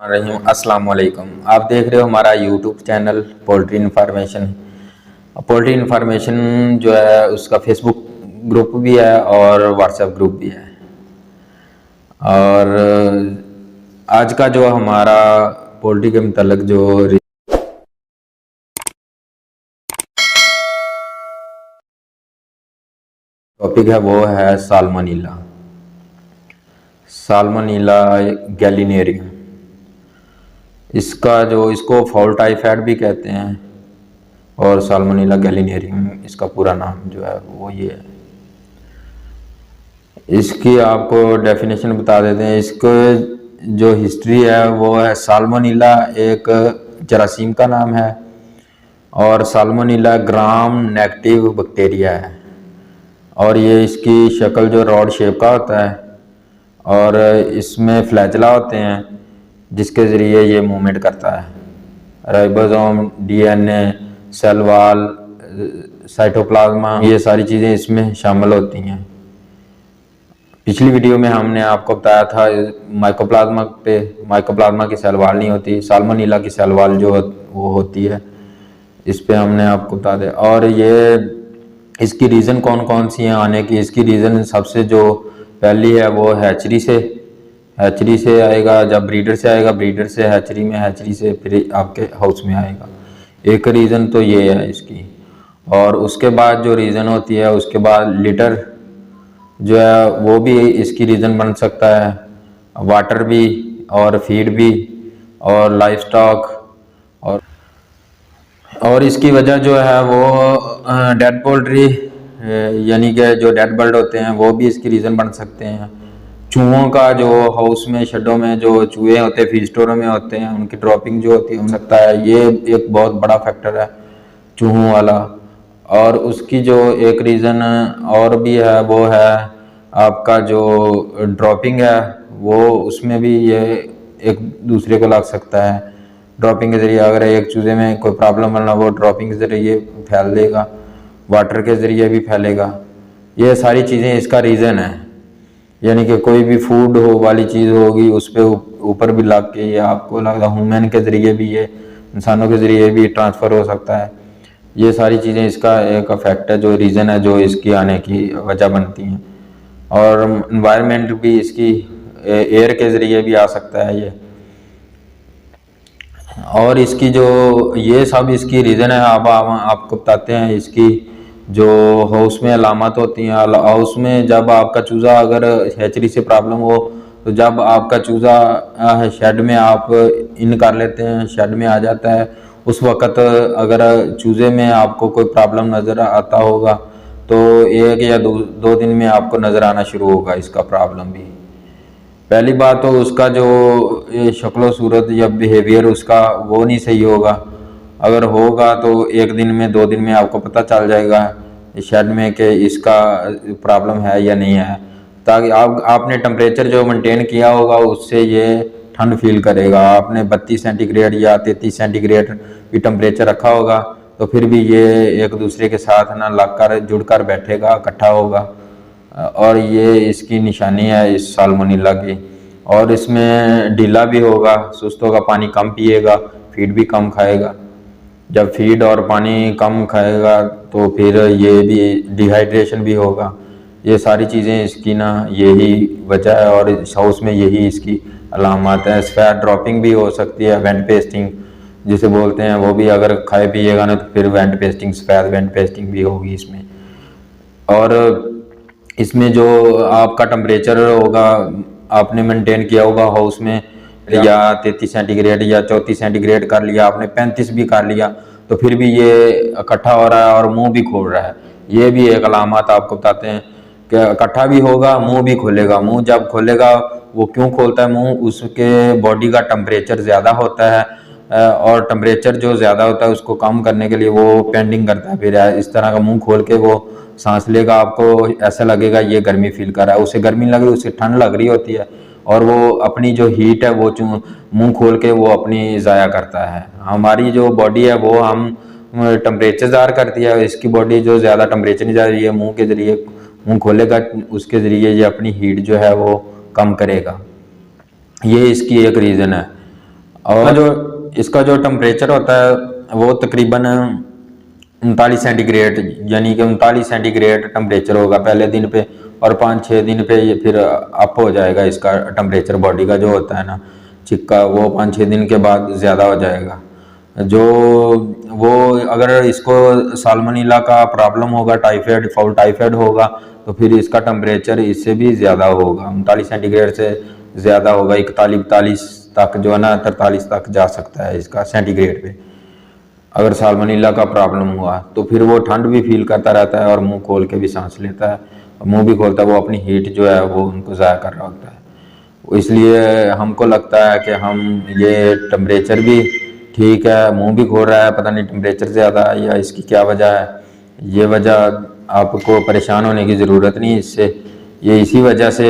रहीम। अस्सलाम वालेकुम। आप देख रहे हो हमारा YouTube channel poultry information. Poultry information जो है उसका फेसबुक ग्रुप भी है और व्हाट्सएप ग्रुप भी है। और आज का जो हमारा पोल्ट्री के मतलब जो टॉपिक है वो है साल्मोनेला गैलिनेरियम। इसको फाउल टाइफाइड भी कहते हैं और साल्मोनेला गैलिनेरियम इसका पूरा नाम जो है वो ये है। इसकी आपको डेफिनेशन बता देते हैं। इसको जो हिस्ट्री है वो है, साल्मोनेला एक जरासीम का नाम है और साल्मोनेला ग्राम नेगेटिव बैक्टीरिया है और ये इसकी शक्ल जो रॉड शेप का होता है और इसमें फ्लैजला होते हैं जिसके ज़रिए ये मूवमेंट करता है। Ribosome, DNA, cell wall, cytoplasm, ये सारी चीज़ें इसमें शामिल होती हैं। पिछली वीडियो में हमने आपको बताया था माइकोप्लाज्मा की सेल वॉल नहीं होती, साल्मोनेला की सेल वॉल जो वो होती है। इस पे हमने आपको बता दिया। और ये इसकी रीज़न कौन कौन सी हैं आने की। इसकी रीज़न सबसे जो पहली है वो हैचरी से आएगा। जब ब्रीडर से आएगा, ब्रीडर से हैचरी में, हैचरी से फिर आपके हाउस में आएगा। एक रीज़न तो ये है इसकी। और उसके बाद जो रीज़न होती है, उसके बाद लिटर जो है वो भी इसकी रीज़न बन सकता है, वाटर भी और फीड भी और लाइफ स्टॉक। और इसकी वजह जो है वो डेड पोल्ट्री यानी कि जो डेड बर्ड होते हैं वो भी इसकी रीज़न बन सकते हैं। चूहों का जो हाउस में, शेडों में जो चूहे होते हैं, फीड स्टोरों में होते हैं, उनकी ड्रॉपिंग जो होती है हो सकता है। ये एक बहुत बड़ा फैक्टर है चूहों वाला। और उसकी जो एक रीज़न और भी है वो है आपका जो ड्रॉपिंग है, वो उसमें भी ये एक दूसरे को लग सकता है। ड्रॉपिंग के ज़रिए अगर एक चूजे में कोई प्रॉब्लम बना, वो ड्रॉपिंग के ज़रिए फैल देगा, वाटर के ज़रिए भी फैलेगा। ये सारी चीज़ें इसका रीज़न है। यानी कि कोई भी फूड हो वाली चीज़ होगी उस पर ऊपर भी लग के, या आपको लगता है ह्यूमन के ज़रिए भी, ये इंसानों के ज़रिए भी ट्रांसफ़र हो सकता है। ये सारी चीज़ें इसका एक इफेक्ट है, जो रीज़न है, जो इसकी आने की वजह बनती हैं। और इन्वायरमेंट भी इसकी एयर के ज़रिए भी आ सकता है ये। और इसकी जो ये सब इसकी रीज़न है। अब आपको बताते हैं इसकी जो हाउस में अलामत होती हैं। हाउस में जब आपका चूज़ा अगर हैचरी से प्रॉब्लम हो, तो जब आपका चूज़ा शेड में आप इन कर लेते हैं, शेड में आ जाता है, उस वक़्त अगर चूज़े में आपको कोई प्रॉब्लम नज़र आता होगा तो 1 या 2 दिन में आपको नज़र आना शुरू होगा इसका प्रॉब्लम भी। पहली बात तो उसका जो शक्ल सूरत या बिहेवियर उसका वो नहीं सही होगा। अगर होगा तो 1 दिन में, 2 दिन में आपको पता चल जाएगा शेड में कि इसका प्रॉब्लम है या नहीं है। ताकि आपने टेम्परेचर जो मेंटेन किया होगा उससे ये ठंड फील करेगा। आपने 32 सेंटीग्रेड या 33 सेंटीग्रेड भी टेम्परेचर रखा होगा तो फिर भी ये एक दूसरे के साथ ना लगकर जुड़कर बैठेगा, इकट्ठा होगा। और ये इसकी निशानी है इस साल्मोनेला की। और इसमें ढीला भी होगा, सुस्त होगा, पानी कम पिएगा, फीड भी कम खाएगा। जब फीड और पानी कम खाएगा तो फिर ये भी डिहाइड्रेशन भी होगा। ये सारी चीज़ें इसकी ना यही वजह है और इस हाउस में यही इसकी अलामत है। सफ़ेद ड्रॉपिंग भी हो सकती है, वेंट पेस्टिंग जिसे बोलते हैं, वो भी अगर खाए पिएगा ना तो फिर वेंट पेस्टिंग, सफ़ेद वेंट पेस्टिंग भी होगी इसमें। और इसमें जो आपका टेम्परेचर होगा, आपने मेंटेन किया होगा हाउस में, या 33 सेंटीग्रेड या 34 सेंटीग्रेड कर लिया, आपने 35 भी कर लिया, तो फिर भी ये इकट्ठा हो रहा है और मुंह भी खोल रहा है। ये भी एक अलामत आपको बताते हैं कि इकट्ठा भी होगा, मुंह भी खोलेगा। मुंह जब खोलेगा, वो क्यों खोलता है मुंह, उसके बॉडी का टेम्परेचर ज़्यादा होता है और टेम्परेचर जो ज़्यादा होता है उसको कम करने के लिए वो पेंडिंग करता है। फिर इस तरह का मुंह खोल के वो सांस लेगा, आपको ऐसा लगेगा ये गर्मी फील कर रहा है। उसे गर्मी लग रही, उसे ठंड लग रही होती है और वो अपनी जो हीट है वो मुंह खोल के वो अपनी ज़ाया करता है। हमारी जो बॉडी है वो हम टेम्परेचर ज़ाहिर करती है, इसकी बॉडी जो ज़्यादा टेम्परेचर नहीं जा रही है, मुँह के ज़रिए मुँह खोलेगा, उसके ज़रिए ये अपनी हीट जो है वो कम करेगा। ये इसकी एक रीज़न है। और जो इसका जो टेम्परेचर होता है वो तकरीबन 39 सेंटीग्रेड, यानी कि 39 सेंटीग्रेड टेम्परेचर होगा पहले दिन पे, और 5-6 दिन पे ये फिर अप हो जाएगा इसका टेम्परेचर बॉडी का जो होता है ना चिक्का, वो 5-6 दिन के बाद ज़्यादा हो जाएगा। जो वो अगर इसको साल्मोनेला का प्रॉब्लम होगा, टाइफाइड फाउल टाइफाइड होगा, तो फिर इसका टेम्परेचर इससे भी ज़्यादा होगा, 39 सेंटीग्रेड से ज़्यादा होगा, 41-42 तक जो है ना 43 तक जा सकता है इसका सेंटीग्रेड पे। अगर साल्मोनेला का प्रॉब्लम हुआ तो फिर वो ठंड भी फील करता रहता है और मुंह खोल के भी सांस लेता है, मुंह भी खोलता है, वो अपनी हीट जो है वो उनको ज़ाया कर रहा होता है। इसलिए हमको लगता है कि हम ये टेम्परेचर भी ठीक है, मुंह भी खोल रहा है, पता नहीं टेम्परेचर ज़्यादा है या इसकी क्या वजह है। ये वजह आपको परेशान होने की ज़रूरत नहीं इससे, ये इसी वजह से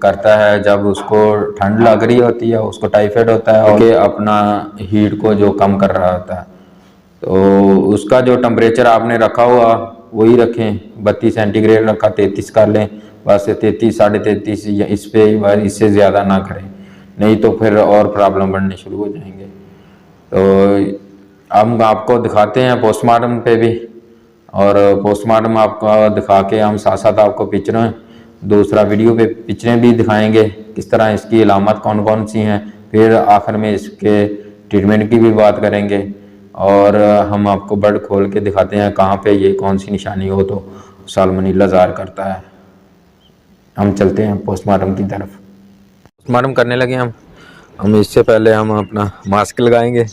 करता है जब उसको ठंड लग रही होती है, उसको टाइफाइड होता है और अपना हीट को जो कम कर रहा होता है। तो उसका जो टेम्परेचर आपने रखा हुआ वही रखें, 32 सेंटीग्रेड रखा, 33 कर लें बस, 33 33.5 या इस पे इससे ज़्यादा ना करें, नहीं तो फिर और प्रॉब्लम बढ़ने शुरू हो जाएंगे। तो हम आपको दिखाते हैं पोस्टमार्टम पे भी, और पोस्टमार्टम आपको दिखा के हम साथ साथ आपको पिक्चरें, दूसरा वीडियो पे पिक्चरें भी दिखाएंगे किस तरह इसकी अलामत कौन कौन सी हैं, फिर आखिर में इसके ट्रीटमेंट की भी बात करेंगे, और हम आपको ब्लड खोल के दिखाते हैं कहाँ पे ये कौन सी निशानी हो तो साल्मोनेला ज़ाहिर करता है। हम चलते हैं पोस्टमार्टम की तरफ। पोस्टमार्टम करने लगे हम इससे पहले हम अपना मास्क लगाएंगे,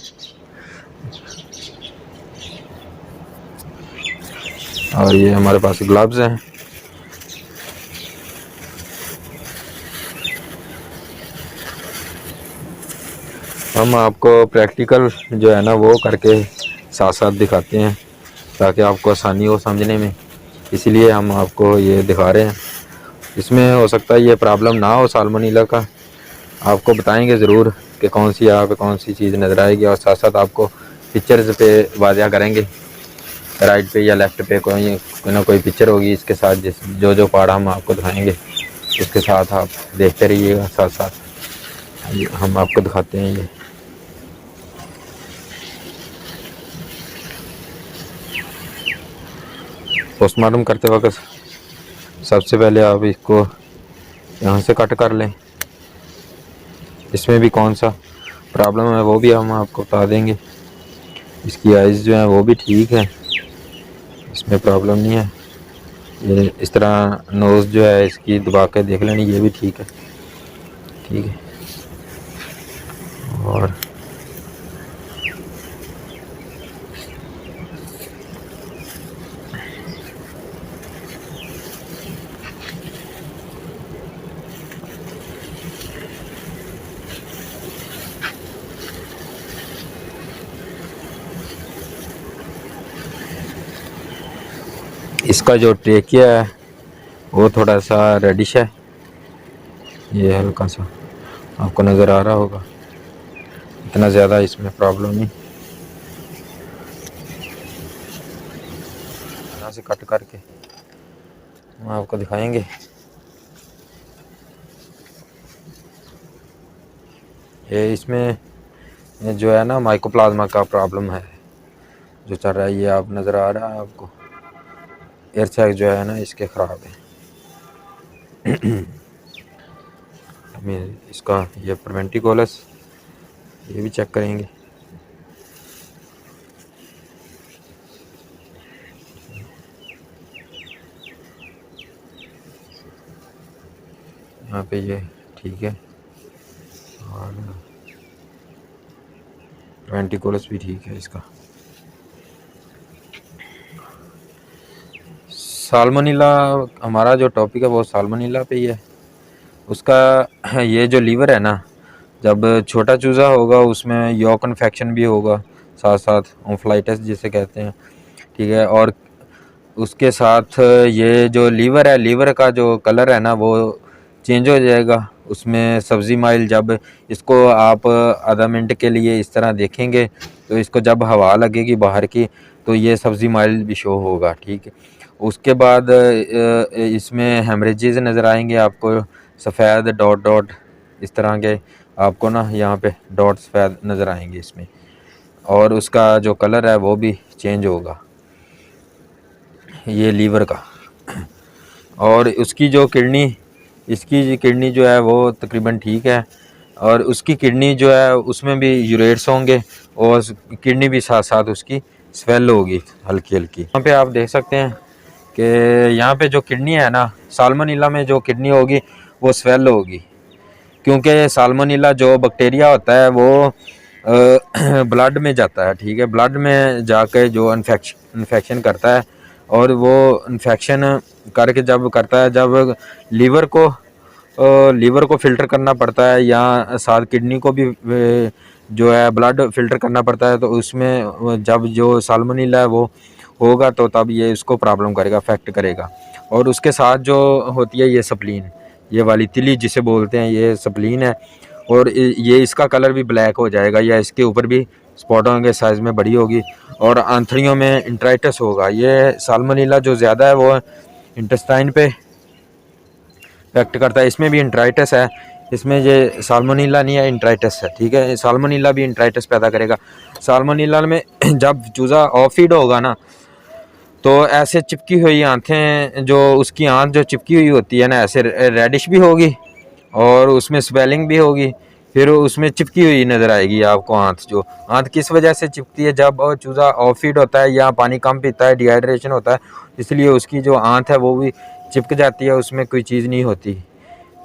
और ये हमारे पास ग्लव्स हैं। हम आपको प्रैक्टिकल जो है ना वो करके साथ साथ दिखाते हैं ताकि आपको आसानी हो समझने में, इसलिए हम आपको ये दिखा रहे हैं। इसमें हो सकता है ये प्रॉब्लम ना हो साल्मोनेला का, आपको बताएंगे ज़रूर कि कौन सी यहाँ पे कौन सी चीज़ नज़र आएगी, और साथ साथ आपको पिक्चर्स पे वाज़ा करेंगे, राइट पे या लेफ़्ट पे कोई ना कोई पिक्चर होगी इसके साथ, जिस जो पार्ट हम आपको दिखाएंगे उसके साथ आप देखते रहिएगा साथ साथ। हम आपको दिखाते हैं ये पोस्टमार्टम करते वक्त सबसे पहले आप इसको यहाँ से कट कर लें, इसमें भी कौन सा प्रॉब्लम है वो भी हम आपको बता देंगे। इसकी आइज़ जो है वो भी ठीक है, इसमें प्रॉब्लम नहीं है। ये इस तरह नोज़ जो है इसकी दबा के देख लेनी, ये भी ठीक है, ठीक है। और इसका जो ट्रेकिया है वो थोड़ा सा रेडिश है, ये हल्का सा आपको नज़र आ रहा होगा, इतना ज़्यादा इसमें प्रॉब्लम नहीं। यहाँ से कट करके हम आपको दिखाएंगे। ये इसमें जो है ना माइकोप्लाज्मा का प्रॉब्लम है जो चल रहा है, ये आप नज़र आ रहा है आपको, एयर सैक जो है ना इसके ख़राब है। हमें इसका ये प्रेवेंटिकोलस ये भी चेक करेंगे। यहाँ पे ये ठीक है, और प्रेवेंटिकोलस भी ठीक है इसका। साल्मोनेला हमारा जो टॉपिक है वो साल्मोनेला पे ही है। उसका ये जो लीवर है ना, जब छोटा चूज़ा होगा उसमें यॉक इन्फेक्शन भी होगा, साथ साथ ओन्फ्लाइटिस जिसे कहते हैं, ठीक है। और उसके साथ ये जो लीवर है, लीवर का जो कलर है ना वो चेंज हो जाएगा, उसमें सब्ज़ी माइल, जब इसको आप आधा मिनट के लिए इस तरह देखेंगे तो इसको जब हवा लगेगी बाहर की तो ये सब्ज़ी माइल भी शो होगा, ठीक है। उसके बाद इसमें हेमरेजेस नज़र आएंगे आपको, सफ़ेद डॉट डॉट इस तरह के, आपको ना यहाँ पे डॉट्स सफ़ेद नज़र आएंगे इसमें, और उसका जो कलर है वो भी चेंज होगा, ये लीवर का। और उसकी जो किडनी, इसकी किडनी जो है वो तकरीबन ठीक है, और उसकी किडनी जो है उसमें भी यूरेट्स होंगे, और किडनी भी साथ साथ उसकी स्वेल होगी हल्की हल्की। यहाँ पे आप देख सकते हैं कि यहाँ पे जो किडनी है ना, साल्मोनेला में जो किडनी होगी वो स्वेल होगी, क्योंकि साल्मोनेला जो बैक्टीरिया होता है वो ब्लड में जाता है, ठीक है, ब्लड में जाकर जो इन्फेक्शन करता है, और वो इन्फेक्शन करके जब करता है, जब लीवर को फ़िल्टर करना पड़ता है, या साथ किडनी को भी जो है ब्लड फ़िल्टर करना पड़ता है, तो उसमें जब जो साल्मोनेला है वो होगा तो तब ये उसको प्रॉब्लम करेगा, अफेक्ट करेगा। और उसके साथ जो होती है ये स्प्लीन, ये वाली तिली जिसे बोलते हैं, ये स्प्लीन है, और ये इसका कलर भी ब्लैक हो जाएगा, या इसके ऊपर भी स्पॉट होंगे, साइज़ में बड़ी होगी, और आंथड़ियों में इंट्राइटिस होगा। ये साल्मोनेला जो ज़्यादा है वो इंटेस्टाइन पे इफेक्ट करता है, इसमें भी इंट्राइटिस है, इसमें ये साल्मोनेला नहीं है, इंट्राइटिस है, ठीक है। साल्मोनेला भी इंट्राइटिस पैदा करेगा। साल्मोनेला में जब चूज़ा ऑफ फीड होगा ना, तो ऐसे चिपकी हुई आंखें, जो उसकी आंख जो चिपकी हुई होती है ना, ऐसे रेडिश भी होगी, और उसमें स्वेलिंग भी होगी, फिर उसमें चिपकी हुई नज़र आएगी आपको आंत। जो आंत किस वजह से चिपकती है, जब चूज़ा ऑफ फीड होता है या पानी कम पीता है, डिहाइड्रेशन होता है, इसलिए उसकी जो आंत है वो भी चिपक जाती है, उसमें कोई चीज़ नहीं होती,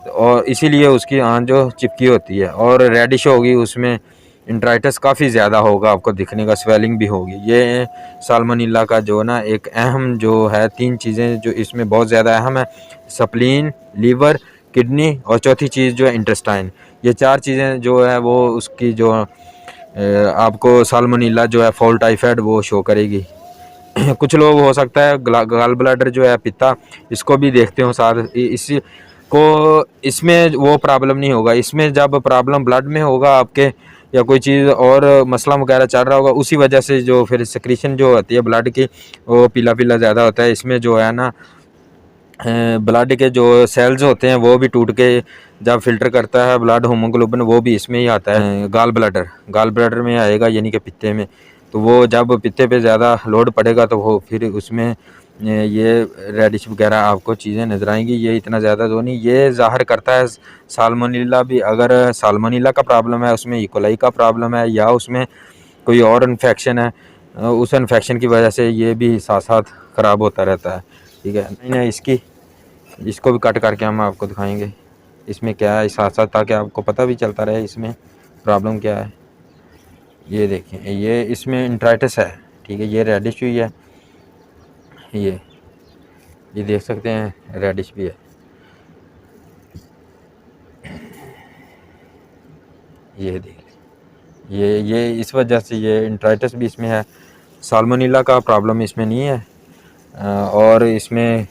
और इसीलिए उसकी आंत जो चिपकी होती है, और रेडिश होगी, उसमें इंट्राइटिस काफ़ी ज़्यादा होगा, आपको दिखने का, स्वेलिंग भी होगी। ये साल्मोनेला का जो ना एक अहम जो है, 3 चीज़ें जो इसमें बहुत ज़्यादा अहम है, स्प्लीन, लीवर, किडनी, और चौथी चीज़ जो है इंटेस्टाइन। ये 4 चीज़ें जो है वो उसकी जो आपको साल्मोनेला जो है फॉल टाइफाइड वो शो करेगी। कुछ लोग हो सकता है गाल ब्लैडर जो है, पित्ता, इसको भी देखते हो साथ, इसी को इसमें वो प्रॉब्लम नहीं होगा। इसमें जब प्रॉब्लम ब्लड में होगा आपके, या कोई चीज़ और मसला वगैरह चल रहा होगा, उसी वजह से जो फिर सिक्रीशन जो होती है ब्लड की, वो पीला पीला ज़्यादा होता है। इसमें जो है ना ब्लड के जो सेल्स होते हैं वो भी टूट के जब फिल्टर करता है ब्लड, हीमोग्लोबिन वो भी इसमें ही आता है। गाल ब्लैडर में आएगा, यानी कि पित्ते में। तो वो जब पित्ते पे ज़्यादा लोड पड़ेगा तो वो फिर उसमें ये रेडिश वगैरह आपको चीज़ें नज़र आएंगी। ये इतना ज़्यादा तो नहीं, ये ज़ाहिर करता है साल्मोनेला भी। अगर साल्मोनेला का प्रॉब्लम है, उसमें इकोलाई का प्रॉब्लम है, या उसमें कोई और इन्फेक्शन है, उस इन्फेक्शन की वजह से ये भी साथ साथ ख़राब होता रहता है, ठीक है। नहीं, इसको भी कट करके हम आपको दिखाएंगे इसमें क्या है साथ साथ, ताकि आपको पता भी चलता रहे इसमें प्रॉब्लम क्या है। ये देखें, ये इसमें इंट्राइटिस है, ठीक है, ये रेडिश हुई है, ये देख सकते हैं रेडिश भी है, ये देख, ये इस वजह से ये इंट्राइटिस भी इसमें है। साल्मोनेला का प्रॉब्लम इसमें नहीं है। और इसमें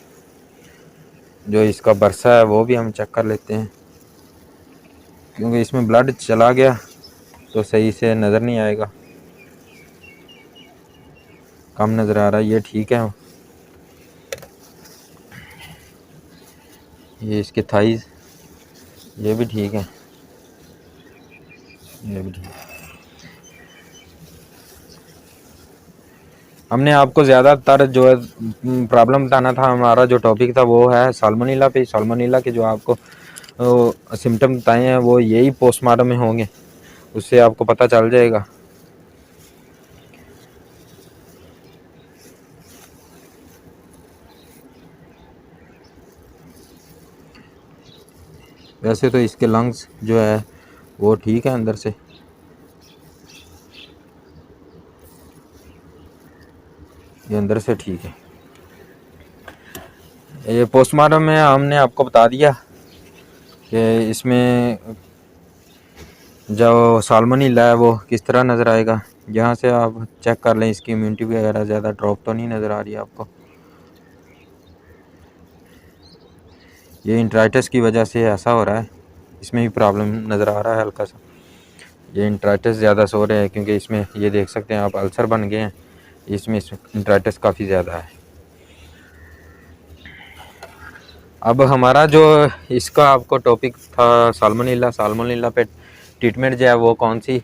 जो इसका बरसा है वो भी हम चेक कर लेते हैं, क्योंकि इसमें ब्लड चला गया तो सही से नज़र नहीं आएगा, कम नज़र आ रहा है। ये ठीक है, ये इसके थाइज, ये भी ठीक है, ये भी ठीक है। हमने आपको ज़्यादातर जो है प्रॉब्लम बताना था, हमारा जो टॉपिक था वो है साल्मोनेला पे। साल्मोनेला के जो आपको सिम्टम बताए हैं वो यही पोस्टमार्टम में होंगे, उससे आपको पता चल जाएगा। वैसे तो इसके लंग्स जो है वो ठीक है अंदर से, ये अंदर से ठीक है। ये पोस्टमार्टम में हमने आपको बता दिया कि इसमें जो साल्मोनेला है वो किस तरह नज़र आएगा। यहाँ से आप चेक कर लें, इसकी इम्यूनिटी वगैरह ज़्यादा ड्रॉप तो नहीं नज़र आ रही है आपको। ये इंट्राइटिस की वजह से ऐसा हो रहा है, इसमें भी प्रॉब्लम नज़र आ रहा है हल्का सा। ये इंट्राइटिस ज़्यादा सो रहे हैं, क्योंकि इसमें ये देख सकते हैं आप अल्सर बन गए हैं, इसमें इंट्राइटिस काफ़ी ज़्यादा है। अब हमारा जो इसका आपको टॉपिक था साल्मोनेला पे ट्रीटमेंट जो है वो कौन सी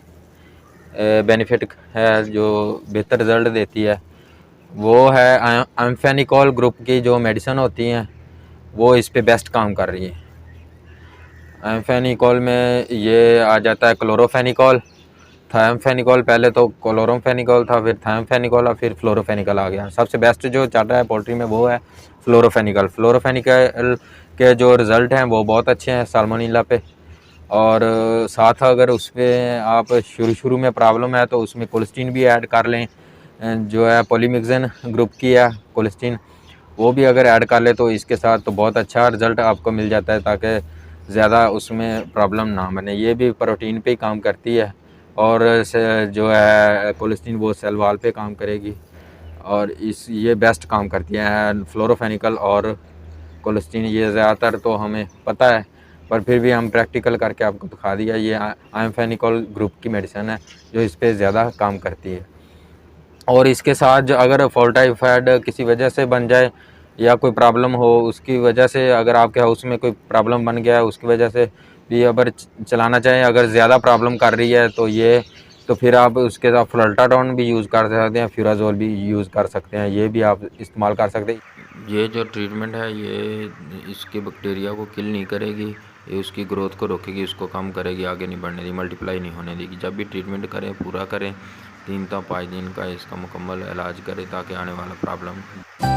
बेनिफिट है जो बेहतर रिज़ल्ट देती है, वो है एम्फेनिकॉल ग्रुप की जो मेडिसिन होती हैं वो इस पे बेस्ट काम कर रही है। एम्फेनिकॉल में ये आ जाता है क्लोरोफेनिकॉल, थायम्फेनिकॉल, पहले तो क्लोरोफेनिकॉल था, फिर थायम्फेनिकॉल और फिर फ्लोरोफेनिकल आ गया। सबसे बेस्ट जो चल रहा है पोल्ट्री में वो है फ्लोरोफेनिकल। फ्लोरोफेनिकल के जो रिज़ल्ट हैं वो बहुत अच्छे हैं साल्मोनेला पे। और साथ अगर उस पर आप शुरू में प्रॉब्लम है तो उसमें कोलेस्टीन भी ऐड कर लें, जो है पॉलीमिक्सन ग्रुप की है कोलेस्टीन, वो भी अगर ऐड कर ले तो इसके साथ तो बहुत अच्छा रिज़ल्ट आपको मिल जाता है, ताकि ज़्यादा उसमें प्रॉब्लम ना बने। ये भी प्रोटीन पे ही काम करती है और जो है कोलेस्टीन वो सेल वॉल पे काम करेगी, और ये बेस्ट काम करती है फ्लोरोफेनिकल और कोलेस्टीन। ये ज़्यादातर तो हमें पता है, पर फिर भी हम प्रैक्टिकल करके आपको दिखा दिया। ये एम्फेनिकॉल ग्रुप की मेडिसिन है जो इस पर ज़्यादा काम करती है। और इसके साथ जो अगर फोर्टाइफाइड किसी वजह से बन जाए या कोई प्रॉब्लम हो उसकी वजह से, अगर आपके हाउस में कोई प्रॉब्लम बन गया है उसकी वजह से भी अगर चलाना चाहें, अगर ज़्यादा प्रॉब्लम कर रही है तो फिर आप उसके साथ फ्लोल्टाडोन भी यूज़ कर सकते हैं, फ्यूराजोल भी यूज़ कर सकते हैं, ये भी आप इस्तेमाल कर सकते हैं। ये जो ट्रीटमेंट है ये इसके बैक्टीरिया को किल नहीं करेगी, ये उसकी ग्रोथ को रोकेगी, उसको कम करेगी, आगे नहीं बढ़ने देगी, मल्टीप्लाई नहीं होने देगी। जब भी ट्रीटमेंट करें पूरा करें, 3 से 5 दिन का इसका मुकम्मल इलाज करें ताकि आने वाला प्रॉब्लम